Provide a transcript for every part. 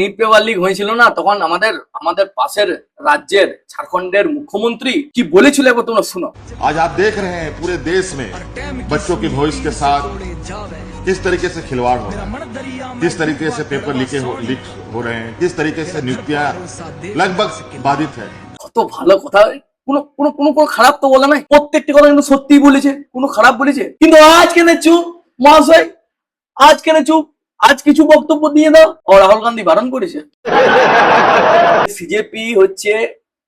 NEET paper leak হয়েছিল না তখন আমাদের আমাদের পাশের রাজ্যের ঝাড়খণ্ডের মুখ্যমন্ত্রী কি বলেছিল একবার তোমরা শুনো। आज आप देख रहे हैं पूरे देश में बच्चों के भविष्य के साथ किस तरीके से खिलवाड़ हो रहा है, किस तरीके से पेपर लीक हो रहे हैं, किस तरीके से नियुक्तियां लगभग बाधित है। কত ভালো কথা, কোনো কোনো কোনো কোনো খারাপ তো বলে নাই, প্রত্যেকটি কথা কিন্তু সত্যি বলেছে, কোনো খারাপ বলেছে। কিন্তু আজ কেন চুপ মহাশয়, আজ কেন চুপ? আজ কিছু বক্তব্য দিয়ে দাও। ও রাহুল গান্ধী বারণ করেছে। সিজেপি হচ্ছে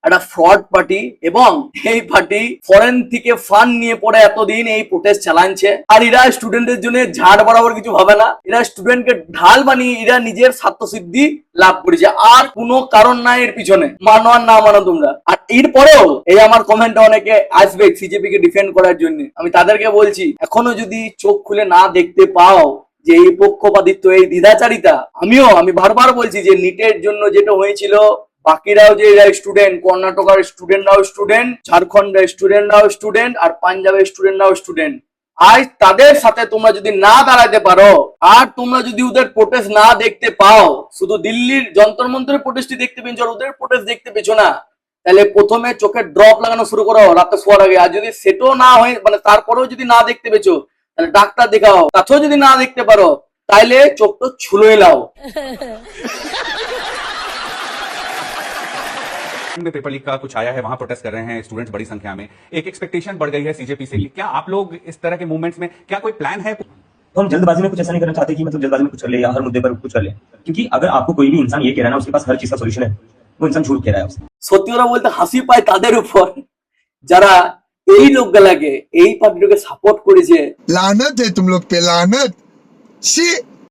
একটা ফ্রড পার্টি এবং এই পার্টি ফরেন থেকে ফান্ড নিয়ে পড়ে এতদিন এই প্রোটেস্ট চালাচ্ছে। আর এরা স্টুডেন্টদের জন্য ঝাড় বরাবর কিছু ভাবে না, এরা স্টুডেন্টকে ঢাল বানিয়ে এরা নিজের স্বার্থসিদ্ধি লাভ করেছে। আর কোনো কারণ নাই এর পিছনে, মানো আর না মানো তোমরা। আর এরপরেও এই আমার কমেন্টে অনেকে আসবে সিজেপি কে ডিফেন্ড করার জন্য, আমি তাদেরকে বলছি এখনো যদি চোখ খুলে না দেখতে পাও যে এই পক্ষপাতিত্ব, এই দ্বিধাচারিতা, আমি বারবার বলছি যে নিটের জন্য যেটা হয়েছিল, বাকিরাও যে স্টুডেন্ট, কর্ণাটকের স্টুডেন্টরাও স্টুডেন্ট, ঝাড়খণ্ডের স্টুডেন্টরাও স্টুডেন্ট, আর পাঞ্জাবের স্টুডেন্টরাও স্টুডেন্ট। আজ তাদের সাথে তোমরা যদি না দাঁড়াতে পারো, আর তোমরা যদি ওদের প্রোটেস্ট না দেখতে পাও, শুধু দিল্লির যন্তর মন্তরের প্রোটেস্টই দেখতে পেয়েছো আর ওদের প্রোটেস্ট দেখতে পেছো না, তাহলে প্রথমে চোখে ড্রপ লাগানো শুরু করো রাতে শোয়ার আগে। আর যদি সেটাও না হয়, মানে তারপরেও যদি না দেখতে পেছো, তাহলে ডাক্তার দেখাও। তাতেও যদি না দেখতে পারো, তাইলে চোখ তো ছুলোই লাও। में पेपर लीक का कुछ आया है, वहां प्रोटेस्ट कर रहे हैं स्टूडेंट्स बड़ी संख्या में, एक एक्सपेक्टेशन बढ़ गई है सीजेपी से कि क्या आप लोग इस तरह के मूवमेंट्स में क्या कोई प्लान है? तो हम जल्दबाजी में कुछ ऐसा नहीं करना चाहते कि मतलब जल्दबाजी में कुछ कर ले या हर मुद्दे पर कुछ कर ले, क्योंकि अगर आपको कोई भी इंसान ये कह रहा है ना उसके पास हर चीज का सोल्यूशन है, वो इंसान झूठ कह रहा है उससे। সত্যি কথা বলতে হাসি পায় তাদের উপর যারা এই লোকগুলাকে, এই পার্টিটাকে সাপোর্ট করেছে। लानत है तुम लोग पे, लानत। शी